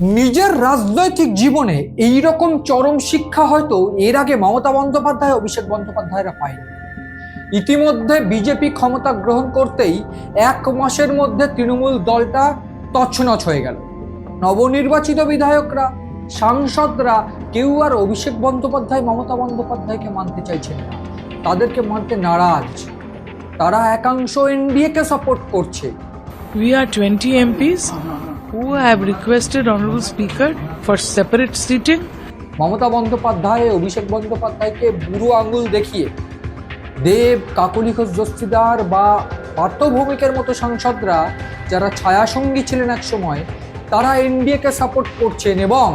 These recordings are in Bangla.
নিজের রাজনৈতিক জীবনে এই রকম চরম শিক্ষা হয়তো এর আগে মমতা বন্দ্যোপাধ্যায়, অভিষেক বন্দ্যোপাধ্যায়রা পায়নি। ইতিমধ্যে বিজেপি ক্ষমতা গ্রহণ করতেই 1 মাসের মধ্যে তৃণমূল দলটা তছনছ হয়ে গেল। নবনির্বাচিত বিধায়করা, সাংসদরা কেউ আর অভিষেক বন্দ্যোপাধ্যায়, মমতা বন্দ্যোপাধ্যায়কে মানতে চাইছেন না, তাদেরকে মানতে নারাজ। তারা একাংশ এনডিএ কে সাপোর্ট করছে। We are 20 MPs who have requested Honorable Speaker for separate seating. Mamata Bandyopadhyay, Abhishek বন্দ্যোপাধ্যায়কে বুড়ো আঙুল দেখিয়ে দেব, কাকলি ঘোষ দস্তিদার বা পার্থ ভৌমিকের মতো সাংসদরা যারা ছায়াসঙ্গী ছিলেন এক সময়, তারা এনডিএ কে সাপোর্ট করছেন এবং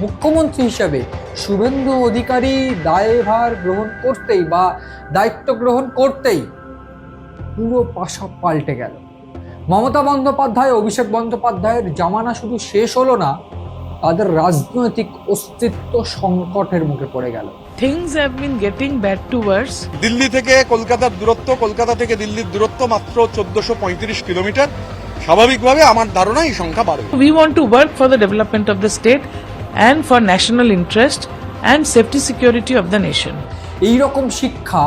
মুখ্যমন্ত্রী হিসেবে শুভেন্দু অধিকারী দায়ভার গ্রহণ করতেই বা দায়িত্ব গ্রহণ করতেই পুরো পাশা পাল্টে গেল। মমতা বন্দ্যোপাধ্যায়, অভিষেক বন্দ্যোপাধ্যায়ের জামানা শুধু শেষ হলো না, তাদের রাজনৈতিক অস্তিত্ব সংকটের মুখে পড়ে গেল। Things have been getting bad to worse. Delhi থেকে কলকাতার দূরত্ব, কলকাতা থেকে দিল্লির দূরত্ব মাত্র 1435 কিলোমিটার। স্বাভাবিকভাবে আমার ধারণা এই সংখ্যা বাড়বে। We want to work for the development of the state and for national interest and safety security of the nation. এই রকম শিক্ষা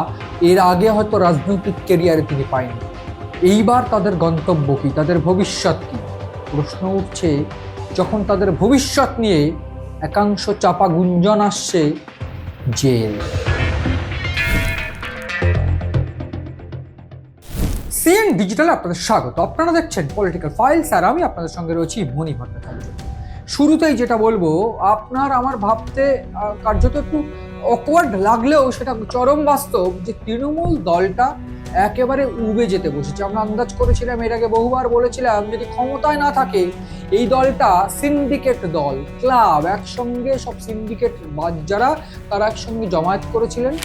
এর আগে হয়তো রাজনৈতিক ক্যারিয়ারে তিনি পায়নি। এইবার তাদের গন্তব্য কি, তাদের ভবিষ্যৎ কি? প্রশ্ন উঠছে যখন তাদের ভবিষ্যৎ নিয়ে একাংশ চাপা গুঞ্জন আসছে জেল। সিএন ডিজিটালে আপনাদের স্বাগত। আপনারা দেখছেন পলিটিক্যাল ফাইলস আর আমি আপনাদের সঙ্গে রয়েছি মণি ভট্টাচার্য। শুরুতেই যেটা বলবো, আপনার আমার ভাবতে কার্যত একটু অকওয়ার্ড লাগলেও সেটা চরম বাস্তব যে তৃণমূল দলটা একেবারে উবে যেতে বসেছে। আমরা আন্দাজ করেছিলাম, এর আগে বহুবার বলেছিলাম, যদি ক্ষমতায় না থাকে এই দলটা সিন্ডিকেট দল, ক্লাব, একসঙ্গে সব সিন্ডিকেট বাজারা তারা একসঙ্গে জমায়েত করেছিলেন।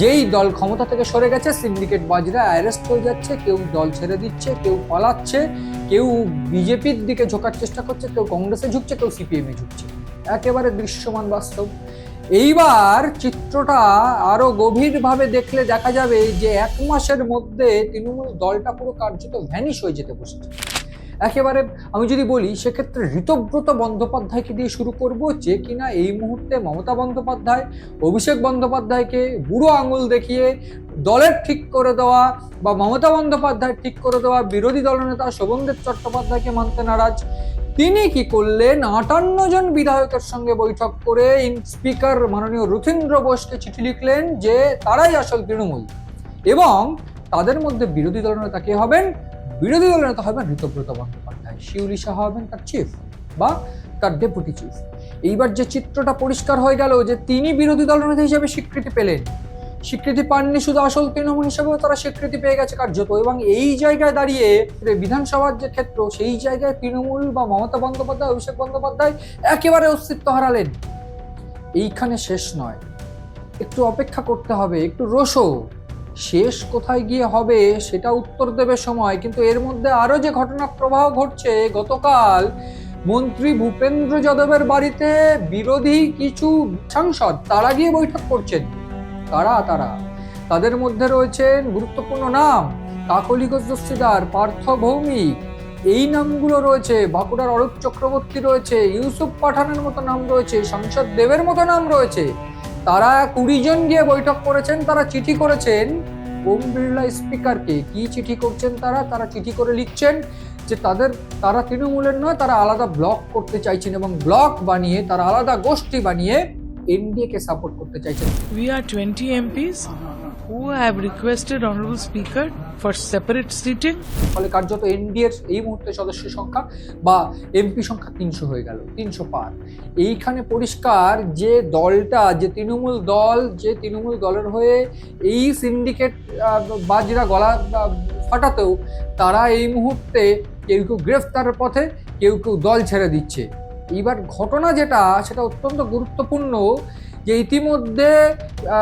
যেই দল ক্ষমতা থেকে সরে গেছে, সিন্ডিকেট বাজরা অ্যারেস্ট হয়ে যাচ্ছে, কেউ দল ছেড়ে দিচ্ছে, কেউ পালাচ্ছে, কেউ বিজেপির দিকে ঝোঁকার চেষ্টা করছে, কেউ কংগ্রেসে ঝুঁকছে, কেউ সিপিএমে ঝুঁকছে। একেবারে দৃশ্যমান বাস্তব। এইবার চিত্রটা আরো গভীরভাবে দেখলে দেখা যাবে যে 1 মাসের মধ্যে তৃণমূল দলটা পুরো কার্যত ভ্যানিশ হয়ে যেতে বসেছে। একেবারে আমি যদি বলি সেক্ষেত্রে ঋতব্রত বন্দ্যোপাধ্যায়কে দিয়ে শুরু করব, যে কিনা এই মুহূর্তে মমতা বন্দ্যোপাধ্যায়, অভিষেক বন্দ্যোপাধ্যায়কে বুড়ো আঙুল দেখিয়ে দলের ঠিক করে দেওয়া বা মমতা বন্দ্যোপাধ্যায় ঠিক করে দেওয়া বিরোধী দলনেতা শোভনদেব চট্টোপাধ্যায়কে মানতে নারাজ। তিনি কি করলেন, 58 জন বিধায়কের সঙ্গে বৈঠক করে স্পিকার মাননীয় রথীন্দ্র বোসকে চিঠি লিখলেন যে তারাই আসল তৃণমূল এবং তাদের মধ্যে বিরোধী দলনেতা কে হবেন? বিরোধী দলনেতা হবেন ঋতব্রত বন্দ্যোপাধ্যায়, শিউলি সাহা হবেন তার চিফ বা তার ডেপুটি চিফ। এইবার যে চিত্রটা পরিষ্কার হয়ে গেল যে তিনি বিরোধী দলনেতা হিসেবে স্বীকৃতি পেলেন, স্বীকৃতি পাননি শুধু আসল তৃণমূল হিসেবেও তারা স্বীকৃতি পেয়ে গেছে কার্যত। এবং এই জায়গায় দাঁড়িয়ে বিধানসভার যে ক্ষেত্র, সেই জায়গায় তৃণমূল বা মমতা বন্দ্যোপাধ্যায়, অভিষেক বন্দ্যোপাধ্যায় একেবারে অস্তিত্ব হারালেন। এইখানে শেষ নয়, একটু অপেক্ষা করতে হবে, একটু রোসো। শেষ কোথায় গিয়ে হবে সেটা উত্তর দেবে সময়। কিন্তু এর মধ্যে আরো যে ঘটনা প্রবাহ ঘটছে, গতকাল মন্ত্রী ভূপেন্দ্র যাদবের বাড়িতে বিরোধী কিছু সাংসদ তারা গিয়ে বৈঠক করছেন। তাদের মধ্যে রয়েছেন গুরুত্বপূর্ণ নাম, কাকলি ঘোষ দস্তিদার, পার্থ ভৌমিক, এই নামগুলো রয়েছে, বাঁকুড়ার অরূপ চক্রবর্তী রয়েছে, ইউসুফ পাঠানের মতো নাম রয়েছে, সাংসদ দেবের মতো নাম রয়েছে। তারা 20 জন গিয়ে বৈঠক করেছেন। তারা চিঠি করেছেন ওম বিড়লা স্পিকারকে। কি চিঠি করছেন তারা চিঠি করে লিখছেন যে তারা তৃণমূলের নয়, তারা আলাদা ব্লক করতে চাইছেন এবং ব্লক বানিয়ে তারা আলাদা গোষ্ঠী বানিয়ে এনডিএ কে সাপোর্ট করতে চাইছেন। We are 20 MPs who have requested Honorable Speaker for separate seating. ফলে কার্যত এনডিএ এর এই মুহূর্তে সদস্য সংখ্যা বা এমপি সংখ্যা 300 হয়ে গেল, 300 পার। এইখানে পরিষ্কার যে দলটা, যে তৃণমূল দল, যে তৃণমূল দলের হয়ে এই সিন্ডিকেট বাজরা গলা ফাটাতেও তারা এই মুহূর্তে কেউ কেউ গ্রেফতারের পথে, কেউ কেউ দল ছেড়ে দিচ্ছে। এইবার ঘটনা যেটা, সেটা অত্যন্ত গুরুত্বপূর্ণ যে ইতিমধ্যে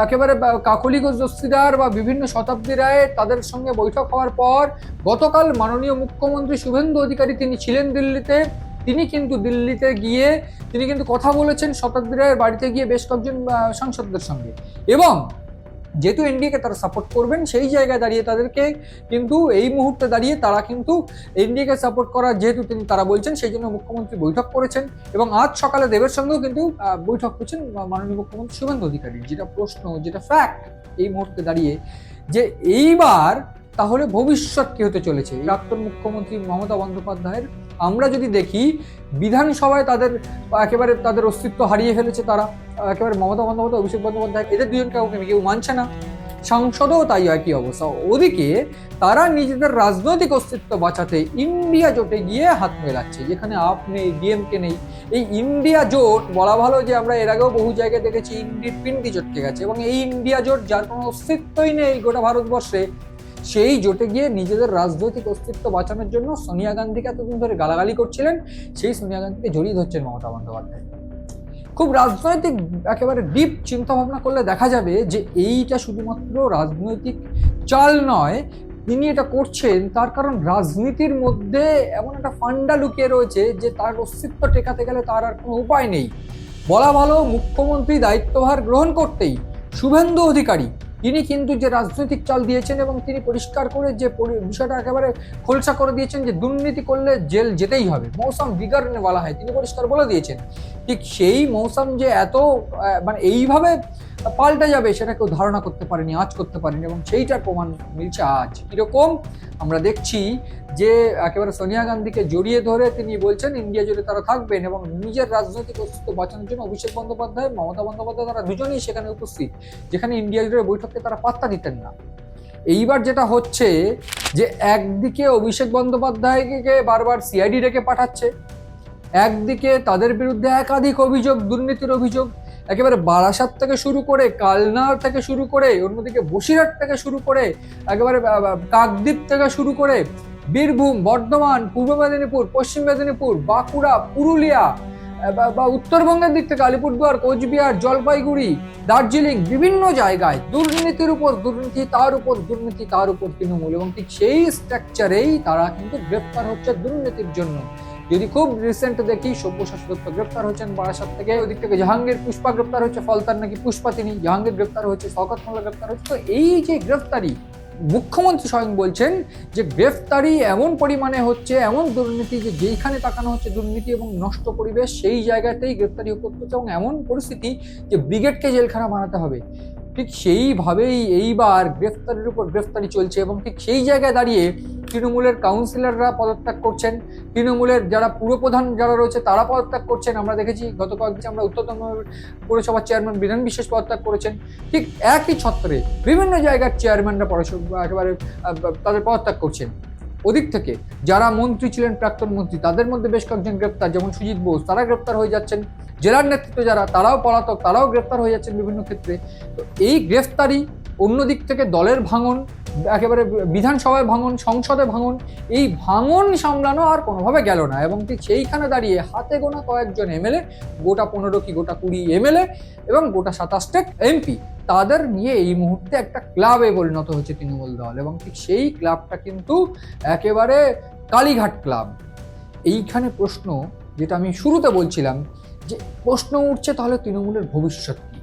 একেবারে কাকলি ঘোষ দস্তিদার বা বিভিন্ন শতাব্দী রায় তাদের সঙ্গে বৈঠক হওয়ার পর গতকাল মাননীয় মুখ্যমন্ত্রী শুভেন্দু অধিকারী তিনি ছিলেন দিল্লিতে। তিনি কিন্তু দিল্লিতে গিয়ে তিনি কিন্তু কথা বলেছেন শতাব্দী রায়ের বাড়িতে গিয়ে বেশ কয়েকজন সাংসদদের সঙ্গে এবং যেহেতু এনডিএকে তারা সাপোর্ট করবেন, সেই জায়গায় দাঁড়িয়ে তাদেরকে কিন্তু এই মুহূর্তে দাঁড়িয়ে তারা কিন্তু এনডিএকে সাপোর্ট করার যেহেতু তারা বলছেন, সেই জন্য মুখ্যমন্ত্রী বৈঠক করেছেন এবং আজ সকালে দেবের সঙ্গেও কিন্তু বৈঠক করছেন মাননীয় মুখ্যমন্ত্রী শুভেন্দু অধিকারী। যেটা প্রশ্ন, যেটা ফ্যাক্ট এই মুহূর্তে দাঁড়িয়ে, যে এইবার তাহলে ভবিষ্যৎ কি হতে চলেছে প্রাক্তন মুখ্যমন্ত্রী মমতা বন্দ্যোপাধ্যায়ের। আমরা যদি দেখি বিধানসভায় একেবারে তাদের অস্তিত্ব হারিয়ে ফেলেছে তারা, একেবারে মমতা বন্দ্যোপাধ্যায়, অভিষেক বন্দ্যোপাধ্যায়, এদের দুজনকে কেউ মানছে না। সংসদেও তাই একই অবস্থা। ওদিকে তারা নিজেদের রাজনৈতিক অস্তিত্ব বাঁচাতে ইন্ডিয়া জোটে গিয়ে হাত মেলাচ্ছে, যেখানে আপ নেই, ডিএমকে নেই। এই ইন্ডিয়া জোট বলা ভালো যে আমরা এর আগেও বহু জায়গায় দেখেছি ইন্ডির পিন্ডি জোটকে গেছে, এবং এই ইন্ডিয়া জোট যার কোনো অস্তিত্বই নেই গোটা ভারতবর্ষে, সেই জোটে গিয়ে নিজেদের রাজনৈতিক অস্তিত্ব বাঁচানোর জন্য সোনিয়া গান্ধীকে এতদিন ধরে গালাগালি করছিলেন, সেই সোনিয়া গান্ধীকে জড়িয়ে ধরছেন মমতা বন্দ্যোপাধ্যায়। খুব রাজনৈতিক একেবারে ডিপ চিন্তা ভাবনা করলে দেখা যাবে যে এইটা শুধুমাত্র রাজনৈতিক চাল নয়, তিনি এটা করছেন তার কারণ রাজনীতির মধ্যে এমন একটা ফান্ডা লুকিয়ে রয়েছে যে তার অস্তিত্ব টেকাতে গেলে তার আর কোনো উপায় নেই। বলা ভালো, মুখ্যমন্ত্রী দায়িত্বভার গ্রহণ করতেই শুভেন্দু অধিকারী তিনি কিন্তু যে রাজনৈতিক চাল দিয়েছেন এবং তিনি পরিষ্কার করে যে বিষয়টা একেবারে খোলসা করে দিয়েছেন যে দুর্নীতি করলে জেল যেতেই হবে, মৌসুম বিগড়নে বলা হয়, তিনি পরিষ্কার বলে দিয়েছেন। ঠিক সেই মৌসুম যে এত মানে এইভাবে পাল্টে যাবে সেটা কেউ ধারণা করতে পারেনি, আজ করতে পারেনি, এবং সেইটার প্রমাণ মিলছে আজ। কিরকম আমরা দেখছি যে একেবারে সোনিয়া গান্ধীকে জড়িয়ে ধরে তিনি বলছেন ইন্ডিয়া জুড়ে তারা থাকবেন এবং নিজের রাজনৈতিক অস্তিত্ব বাঁচানোর জন্য অভিষেক বন্দ্যোপাধ্যায়, মমতা বন্দ্যোপাধ্যায় তারা দুজনেই সেখানে উপস্থিত, যেখানে ইন্ডিয়া জুড়ে বৈঠককে তারা পাত্তা দিতেন না। এইবার যেটা হচ্ছে যে একদিকে অভিষেক বন্দ্যোপাধ্যায়কে বারবার সিআইডি ডেকে পাঠাচ্ছে, একদিকে তাদের বিরুদ্ধে একাধিক অভিযোগ, দুর্নীতির অভিযোগ, একেবারে বারাসাত থেকে শুরু করে, কালনার থেকে শুরু করে, অন্যদিকে বসিরহাট থেকে শুরু করে, একেবারে কাকদ্বীপ থেকে শুরু করে বীরভূম, বর্ধমান, পূর্ব মেদিনীপুর, পশ্চিম মেদিনীপুর, বাঁকুড়া, পুরুলিয়া বা উত্তরবঙ্গের দিক থেকে আলিপুরদুয়ার, কোচবিহার, জলপাইগুড়ি, দার্জিলিং, বিভিন্ন জায়গায় দুর্নীতির উপর দুর্নীতি, তার উপর দুর্নীতি, তার উপর তৃণমূল, এবং ঠিক সেই স্ট্রাকচারেই তারা কিন্তু গ্রেফতার হচ্ছে দুর্নীতির জন্য। যদি খুব রিসেন্ট দেখি, সব্যসাচী দত্ত গ্রেফতার হচ্ছেন বারাসাত থেকে, ওদিক থেকে জাহাঙ্গীর পুষ্পা গ্রেফতার হচ্ছে, ফলতার নাকি পুষ্পা তিনি, জাহাঙ্গীর গ্রেফতার হচ্ছে, শওকত মোল্লা গ্রেফতার হচ্ছে। তো এই যে গ্রেফতারি, মুখ্যমন্ত্রী স্বয়ং বলছেন যে গ্রেফতারি এমন পরিমাণে হচ্ছে, এমন দুর্নীতি যে যেইখানে তাকানো হচ্ছে দুর্নীতি এবং নষ্ট পরিবেশ, সেই জায়গাতেই গ্রেফতারি করতে, এবং এমন পরিস্থিতি যে ব্রিগেডকে জেলখানা বানাতে হবে। ঠিক সেইভাবেই এইবার গ্রেফতারির উপর গ্রেফতারি চলছে, এবং ঠিক সেই জায়গায় দাঁড়িয়ে তৃণমূলের কাউন্সিলররা পদত্যাগ করছেন, তৃণমূলের যারা পুরপ্রধান যারা রয়েছে তারা পদত্যাগ করছেন। আমরা দেখেছি গত কয়েকদিন আমরা উত্তরতম পৌরসভার চেয়ারম্যান বিধান বিশ্বাস পদত্যাগ করেছেন। ঠিক একই ছত্রে বিভিন্ন জায়গার চেয়ারম্যানরা একেবারে তাদের পদত্যাগ করছেন। ওদিক থেকে যারা মন্ত্রী ছিলেন, প্রাক্তন মন্ত্রী, তাদের মধ্যে বেশ কয়েকজন গ্রেপ্তার, যেমন সুজিত বোস, তারা গ্রেপ্তার হয়ে যাচ্ছেন। জেলার নেতৃত্ব যারা, তারাও পলাতক, তারাও গ্রেপ্তার হয়ে যাচ্ছেন বিভিন্ন ক্ষেত্রে। তো এই গ্রেফতারি, অন্যদিক থেকে দলের ভাঙন, একেবারে বিধানসভায় ভাঙন, সংসদে ভাঙন, এই ভাঙন সামলানো আর কোনোভাবে গেল না, এবং ঠিক সেইখানে দাঁড়িয়ে হাতে গোনা কয়েকজন এমএলএ, গোটা 15 কি গোটা 20 এমএলএ এবং গোটা 27টা এমপি, তাদের নিয়ে এই মুহূর্তে একটা ক্লাবে পরিণত হচ্ছে তৃণমূল দল, এবং ঠিক সেই ক্লাবটা কিন্তু একেবারে কালীঘাট ক্লাব। এইখানে প্রশ্ন, যেটা আমি শুরুতে বলছিলাম, যে প্রশ্ন উঠছে তাহলে তৃণমূলের ভবিষ্যৎ কি?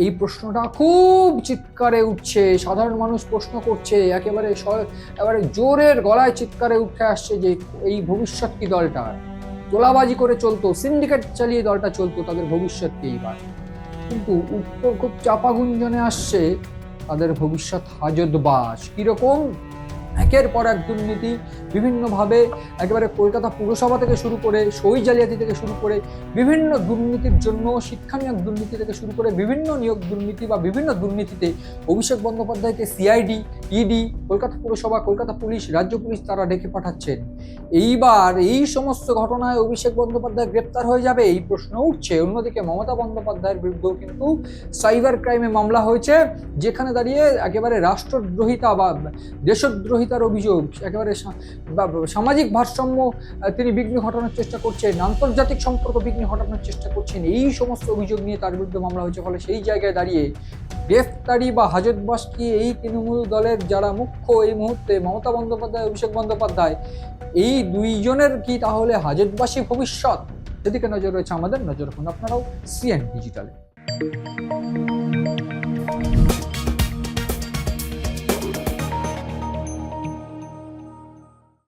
এই প্রশ্নটা খুব চিৎকারে উঠছে, সাধারণ মানুষ প্রশ্ন করছে, একেবারে জোরের গলায় চিৎকারে উঠে আসছে যে এই ভবিষ্যৎ কি দলটা? তোলাবাজি করে চলতো, সিন্ডিকেট চালিয়ে দলটা চলতো, তাদের ভবিষ্যৎ কি এইবার? কিন্তু উত্তর খুব চাপা গুঞ্জনে আসছে, তাদের ভবিষ্যৎ হাজতবাস। কিরকম? একের পর এক দুর্নীতি, বিভিন্নভাবে একেবারে কলকাতা পুরসভা থেকে শুরু করে, সই জালিয়াতি থেকে শুরু করে, বিভিন্ন দুর্নীতির জন্য, শিক্ষা নিয়োগ দুর্নীতি থেকে শুরু করে বিভিন্ন নিয়োগ দুর্নীতি বা বিভিন্ন দুর্নীতিতে অভিষেক বন্দ্যোপাধ্যায়কে সিআইডি, ইডি, কলকাতা পুরসভা, কলকাতা পুলিশ, রাজ্য পুলিশ তারা ডেকে পাঠাচ্ছেন। এইবার এই সমস্ত ঘটনায় অভিষেক বন্দ্যোপাধ্যায় গ্রেপ্তার হয়ে যাবে, এই প্রশ্ন উঠছে। অন্যদিকে মমতা বন্দ্যোপাধ্যায়ের বিরুদ্ধেও কিন্তু সাইবার ক্রাইমে মামলা হয়েছে, যেখানে দাঁড়িয়ে একেবারে রাষ্ট্রদ্রোহিতা বা দেশদ্রোহিতার অভিযোগ, একেবারে সামাজিক ভারসাম্য তিনি বিঘ্ন ঘটানোর চেষ্টা করছেন, আন্তর্জাতিক সম্পর্ক বিঘ্ন ঘটানোর চেষ্টা করছেন, এই সমস্ত অভিযোগ নিয়ে তার বিরুদ্ধে মামলা হয়েছে। ফলে সেই জায়গায় দাঁড়িয়ে গ্রেফতারি বা হাজতবাস কি এই তৃণমূল দলের যারা মুখ্য এই মুহূর্তে, মমতা বন্দ্যোপাধ্যায়, অভিষেক বন্দ্যোপাধ্যায়, এই দুইজনের কি তাহলে হাজতবাসী ভবিষ্যৎ? সেদিকে নজর রয়েছে আমাদের। নজর রাখুন আপনারাও সিএন ডিজিটালে।